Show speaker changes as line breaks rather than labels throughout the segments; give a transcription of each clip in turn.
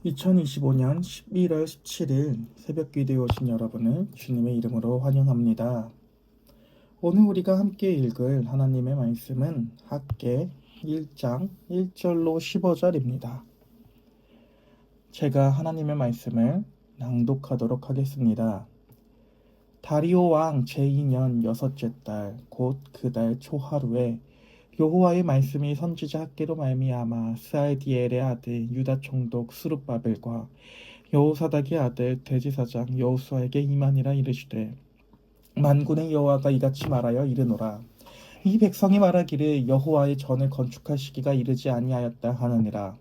2025년 11월 17일 새벽 기도에 오신 여러분을 주님의 이름으로 환영합니다. 오늘 우리가 함께 읽을 하나님의 말씀은 학개 1장 1절로 15절입니다. 제가 하나님의 말씀을 낭독하도록 하겠습니다. 다리오 왕 제2년 여섯째 달 곧 그 달 초하루에 여호와의 말씀이 선지자 학개로 말미암아 스알디엘의 아들 유다 총독 스룹바벨과 여호사닥의 아들 대제사장 여호수아에게 임하니라. 이르시되 만군의 여호와가 이같이 말하여 이르노라. 이 백성이 말하기를 여호와의 전을 건축할 시기가 이르지 아니하였다 하느니라.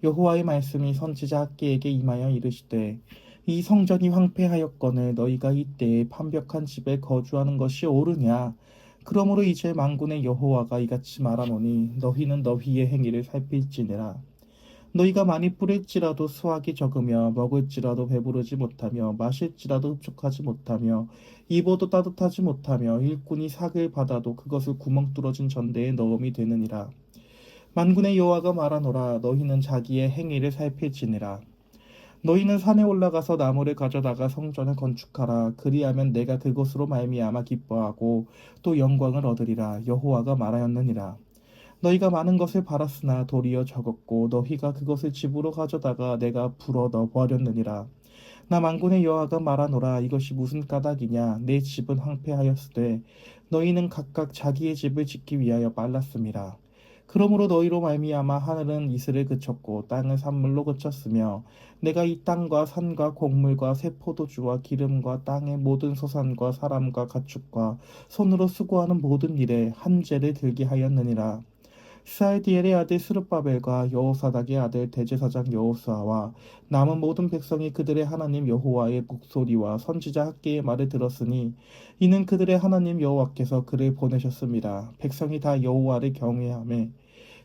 여호와의 말씀이 선지자 학개에게 임하여 이르시되 이 성전이 황폐하였거늘 너희가 이때에 판벽한 집에 거주하는 것이 옳으냐. 그러므로 이제 만군의 여호와가 이같이 말하노니 너희는 너희의 행위를 살필지니라. 너희가 많이 뿌릴지라도 수확이 적으며 먹을지라도 배부르지 못하며 마실지라도 흡족하지 못하며 입어도 따뜻하지 못하며 일꾼이 삭을 받아도 그것을 구멍 뚫어진 전대에 넣음이 되느니라. 만군의 여호와가 말하노라. 너희는 자기의 행위를 살필지니라. 너희는 산에 올라가서 나무를 가져다가 성전을 건축하라. 그리하면 내가 그것으로 말미암아 기뻐하고 또 영광을 얻으리라. 여호와가 말하였느니라. 너희가 많은 것을 팔았으나 도리어 적었고 너희가 그것을 집으로 가져다가 내가 불어 넣어 버렸느니라. 나 만군의 여호와가 말하노라. 이것이 무슨 까닭이냐. 내 집은 황폐하였으되 너희는 각각 자기의 집을 짓기 위하여 빨랐음이라. 그러므로 너희로 말미암아 하늘은 이슬을 그쳤고 땅은 산물로 그쳤으며 내가 이 땅과 산과 곡물과 새 포도주와 기름과 땅의 모든 소산과 사람과 가축과 손으로 수고하는 모든 일에 한죄를 들게 하였느니라. 스알디엘의 아들 스룹바벨과 여호사닥의 아들 대제사장 여호수아와 남은 모든 백성이 그들의 하나님 여호와의 목소리와 선지자 학개의 말을 들었으니 이는 그들의 하나님 여호와께서 그를 보내셨습니다. 백성이 다 여호와를 경외하며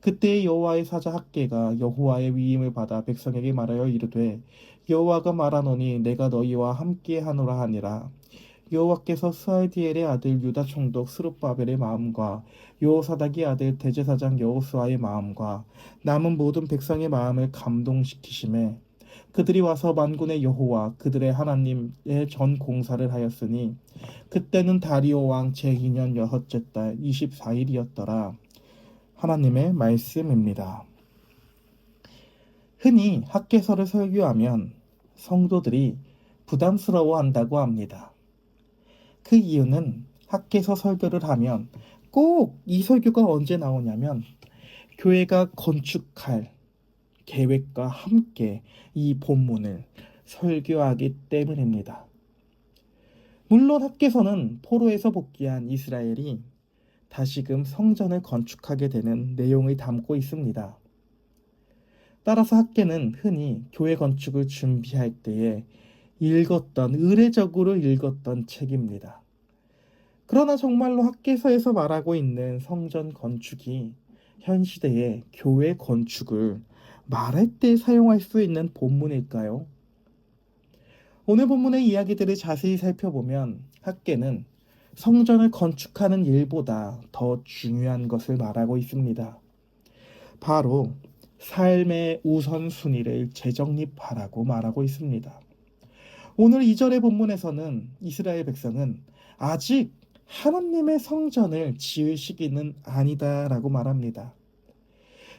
그때의 여호와의 사자 학개가 여호와의 위임을 받아 백성에게 말하여 이르되 여호와가 말하노니 내가 너희와 함께 하노라 하니라. 여호와께서 스알디엘의 아들 유다 총독 스룹바벨의 마음과 여호사닥의 아들 대제사장 여호수아의 마음과 남은 모든 백성의 마음을 감동시키심에 그들이 와서 만군의 여호와 그들의 하나님의 전 공사를 하였으니 그때는 다리오 왕 제2년 여섯째 달 24일이었더라. 하나님의 말씀입니다. 흔히 학개서를 설교하면 성도들이 부담스러워한다고 합니다. 그 이유는 학개서 설교를 하면 꼭 이 설교가 언제 나오냐면 교회가 건축할 계획과 함께 이 본문을 설교하기 때문입니다. 물론 학개서는 포로에서 복귀한 이스라엘이 다시금 성전을 건축하게 되는 내용을 담고 있습니다. 따라서 학개는 흔히 교회 건축을 준비할 때에 의례적으로 읽었던 책입니다. 그러나 정말로 학개서에서 말하고 있는 성전 건축이 현 시대의 교회 건축을 말할 때 사용할 수 있는 본문일까요? 오늘 본문의 이야기들을 자세히 살펴보면 학개는 성전을 건축하는 일보다 더 중요한 것을 말하고 있습니다. 바로 삶의 우선순위를 재정립하라고 말하고 있습니다. 오늘 2절의 본문에서는 이스라엘 백성은 아직 하나님의 성전을 지을 시기는 아니다라고 말합니다.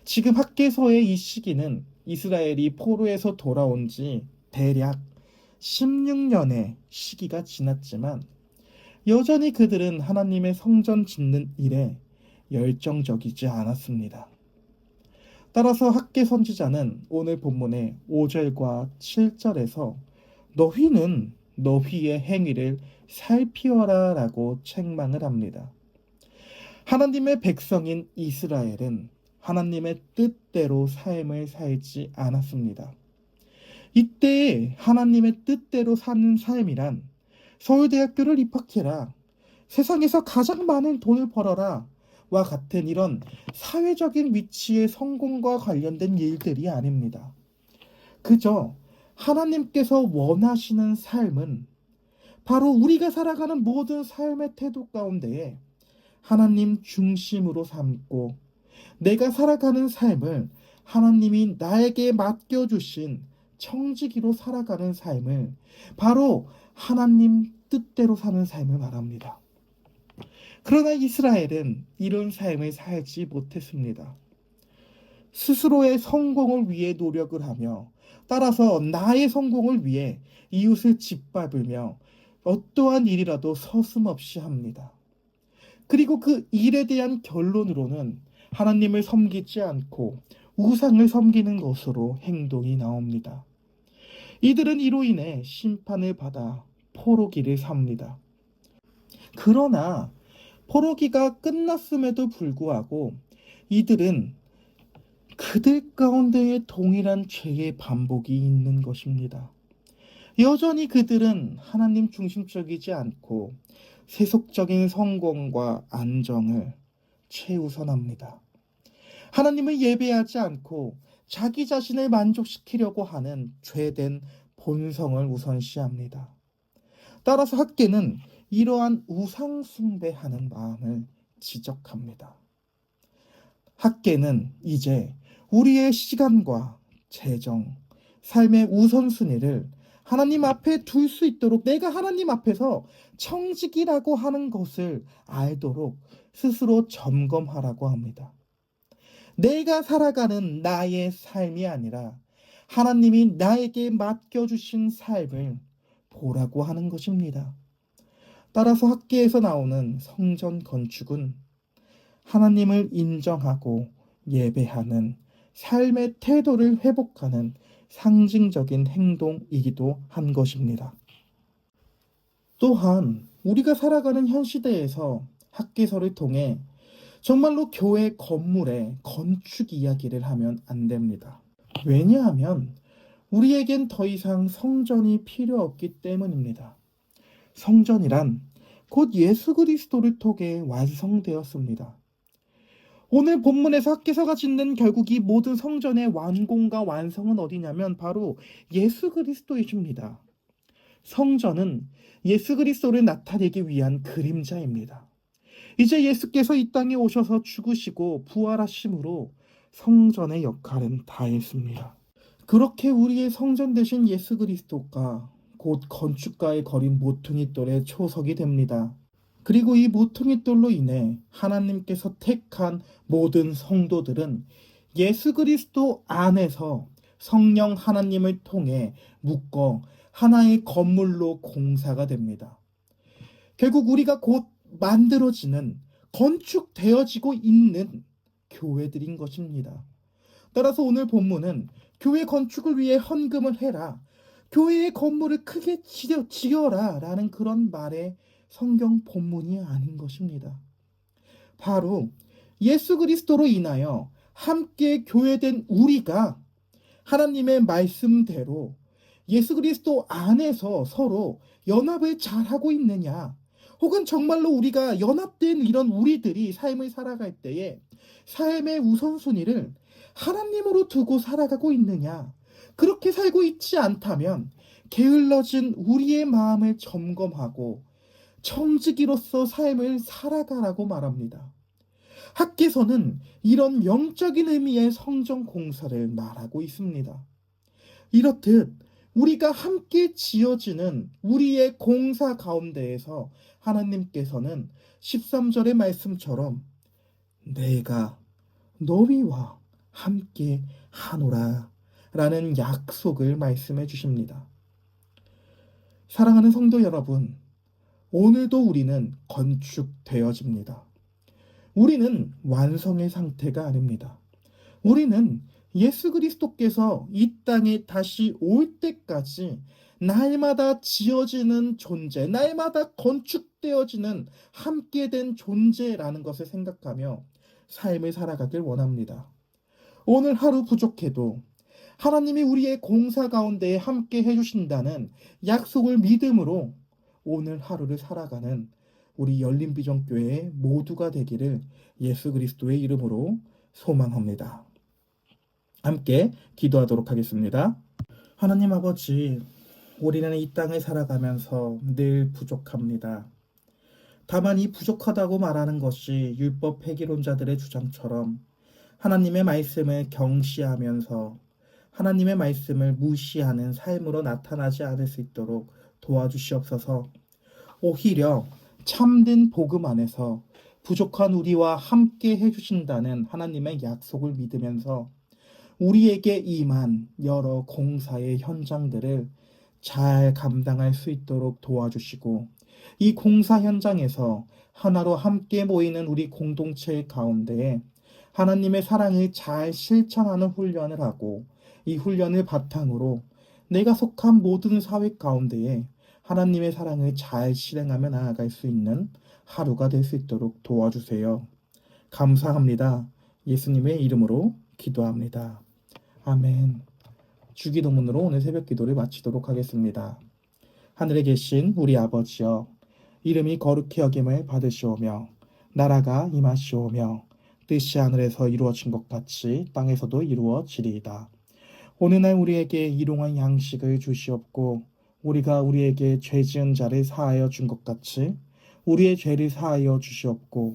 지금 학개서의 이 시기는 이스라엘이 포로에서 돌아온 지 대략 16년의 시기가 지났지만 여전히 그들은 하나님의 성전 짓는 일에 열정적이지 않았습니다. 따라서 학개 선지자는 오늘 본문의 5절과 7절에서 너희는 너희의 행위를 살피어라 라고 책망을 합니다. 하나님의 백성인 이스라엘은 하나님의 뜻대로 삶을 살지 않았습니다. 이때 하나님의 뜻대로 사는 삶이란 서울대학교를 입학해라, 세상에서 가장 많은 돈을 벌어라 와 같은 이런 사회적인 위치의 성공과 관련된 일들이 아닙니다. 그저 하나님께서 원하시는 삶은 바로 우리가 살아가는 모든 삶의 태도 가운데에 하나님 중심으로 삼고 내가 살아가는 삶을 하나님이 나에게 맡겨주신 청지기로 살아가는 삶을, 바로 하나님 뜻대로 사는 삶을 말합니다. 그러나 이스라엘은 이런 삶을 살지 못했습니다. 스스로의 성공을 위해 노력을 하며, 따라서 나의 성공을 위해 이웃을 짓밟으며 어떠한 일이라도 서슴없이 합니다. 그리고 그 일에 대한 결론으로는 하나님을 섬기지 않고 우상을 섬기는 것으로 행동이 나옵니다. 이들은 이로 인해 심판을 받아 포로기를 삽니다. 그러나 포로기가 끝났음에도 불구하고 이들은 그들 가운데에 동일한 죄의 반복이 있는 것입니다. 여전히 그들은 하나님 중심적이지 않고 세속적인 성공과 안정을 최우선합니다. 하나님을 예배하지 않고 자기 자신을 만족시키려고 하는 죄된 본성을 우선시합니다. 따라서 학개는 이러한 우상 숭배하는 마음을 지적합니다. 학개는 이제 우리의 시간과 재정, 삶의 우선순위를 하나님 앞에 둘 수 있도록, 내가 하나님 앞에서 청지기라고 하는 것을 알도록 스스로 점검하라고 합니다. 내가 살아가는 나의 삶이 아니라 하나님이 나에게 맡겨주신 삶을 보라고 하는 것입니다. 따라서 학계에서 나오는 성전 건축은 하나님을 인정하고 예배하는 삶의 태도를 회복하는 상징적인 행동이기도 한 것입니다. 또한 우리가 살아가는 현 시대에서 학계서를 통해 정말로 교회 건물의 건축 이야기를 하면 안 됩니다. 왜냐하면 우리에겐 더 이상 성전이 필요 없기 때문입니다. 성전이란 곧 예수 그리스도를 통해 완성되었습니다. 오늘 본문에서 학개서가 짓는 결국 이 모든 성전의 완공과 완성은 어디냐면 바로 예수 그리스도이십니다. 성전은 예수 그리스도를 나타내기 위한 그림자입니다. 이제 예수께서 이 땅에 오셔서 죽으시고 부활하심으로 성전의 역할은 다했습니다. 그렇게 우리의 성전 되신 예수 그리스도가 곧 건축가의 거린 모퉁이돌의 초석이 됩니다. 그리고 이 모퉁이돌로 인해 하나님께서 택한 모든 성도들은 예수 그리스도 안에서 성령 하나님을 통해 묶어 하나의 건물로 공사가 됩니다. 결국 우리가 곧 만들어지는, 건축되어지고 있는 교회들인 것입니다. 따라서 오늘 본문은 교회 건축을 위해 헌금을 해라, 교회의 건물을 크게 지어라 라는 그런 말의 성경 본문이 아닌 것입니다. 바로 예수 그리스도로 인하여 함께 교회된 우리가 하나님의 말씀대로 예수 그리스도 안에서 서로 연합을 잘하고 있느냐, 혹은 정말로 우리가 연합된 이런 우리들이 삶을 살아갈 때에 삶의 우선순위를 하나님으로 두고 살아가고 있느냐, 그렇게 살고 있지 않다면 게을러진 우리의 마음을 점검하고 청지기로서 삶을 살아가라고 말합니다. 학개서는 이런 영적인 의미의 성전 공사를 말하고 있습니다. 이렇듯 우리가 함께 지어지는 우리의 공사 가운데에서 하나님께서는 13절의 말씀처럼 내가 너희와 함께 하노라 라는 약속을 말씀해 주십니다. 사랑하는 성도 여러분, 오늘도 우리는 건축되어집니다. 우리는 완성의 상태가 아닙니다. 우리는 예수 그리스도께서 이 땅에 다시 올 때까지 날마다 지어지는 존재, 날마다 건축되어지는 함께 된 존재라는 것을 생각하며 삶을 살아가길 원합니다. 오늘 하루 부족해도 하나님이 우리의 공사 가운데 함께 해주신다는 약속을 믿음으로 오늘 하루를 살아가는 우리 열린비전교회 모두가 되기를 예수 그리스도의 이름으로 소망합니다. 함께 기도하도록 하겠습니다. 하나님 아버지, 우리는 이 땅을 살아가면서 늘 부족합니다. 다만 이 부족하다고 말하는 것이 율법 폐기론자들의 주장처럼 하나님의 말씀을 경시하면서 하나님의 말씀을 무시하는 삶으로 나타나지 않을 수 있도록 도와주시옵소서. 오히려 참된 복음 안에서 부족한 우리와 함께 해주신다는 하나님의 약속을 믿으면서 우리에게 임한 여러 공사의 현장들을 잘 감당할 수 있도록 도와주시고, 이 공사 현장에서 하나로 함께 모이는 우리 공동체 가운데에 하나님의 사랑을 잘 실천하는 훈련을 하고, 이 훈련을 바탕으로 내가 속한 모든 사회 가운데에 하나님의 사랑을 잘 실행하며 나아갈 수 있는 하루가 될 수 있도록 도와주세요. 감사합니다. 예수님의 이름으로 기도합니다. 아멘. 주기도문으로 오늘 새벽 기도를 마치도록 하겠습니다. 하늘에 계신 우리 아버지여, 이름이 거룩히 여김을 받으시오며 나라가 임하시오며 뜻이 하늘에서 이루어진 것 같이 땅에서도 이루어지리이다. 오늘날 우리에게 일용할 양식을 주시옵고, 우리가 우리에게 죄 지은 자를 사하여 준 것 같이 우리의 죄를 사하여 주시옵고,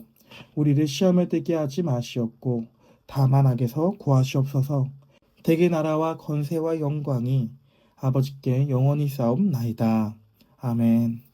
우리를 시험에 들게 하지 마시옵고 다만 악에서 구하시옵소서. 대개 나라와 권세와 영광이 아버지께 영원히 싸움나이다. 아멘.